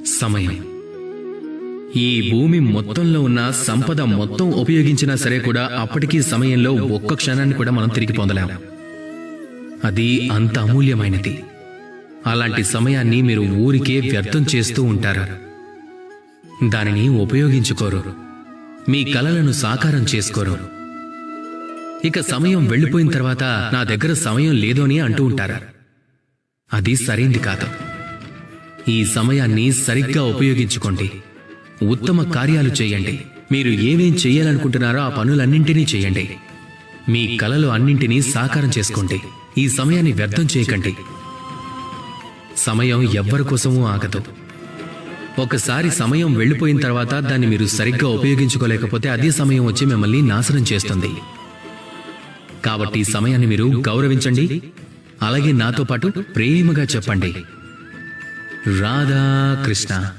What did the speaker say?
సమయం. ఈ భూమి మొత్తంలో ఉన్న సంపద మొత్తం ఉపయోగించినా సరే కూడా అప్పటికీ సమయంలో ఒక్క క్షణాన్ని కూడా మనం తిరిగి పొందలేం. అది అంత అమూల్యమైనది. అలాంటి సమయాన్ని మీరు ఊరికే వ్యర్థం చేస్తూ ఉంటారు. దానిని ఉపయోగించుకోరు. మీ కలలను సాకారం చేసుకోరు. ఇక సమయం వెళ్ళిపోయిన తర్వాత నా దగ్గర సమయం లేదు అని అంటూ ఉంటారు. అది సరైంది కాదు. ఈ సమయాన్ని సరిగ్గా ఉపయోగించుకోండి. ఉత్తమ కార్యాలు చేయండి. మీరు ఏమేం చేయాలనుకుంటున్నారో ఆ పనులన్నింటినీ చేయండి. మీ కలలు అన్నింటినీ సాకారం చేసుకోండి. ఈ సమయాన్ని వ్యర్థం చేయకండి. సమయం ఎవ్వరి కోసమూ ఆగదు. ఒకసారి సమయం వెళ్ళిపోయిన తర్వాత దాన్ని మీరు సరిగ్గా ఉపయోగించుకోలేకపోతే అదే సమయం వచ్చి మిమ్మల్ని నాశనం చేస్తుంది. కాబట్టి ఈ సమయాన్ని మీరు గౌరవించండి. అలాగే నాతో పాటు ప్రేమగా చెప్పండి, రాధా కృష్ణ.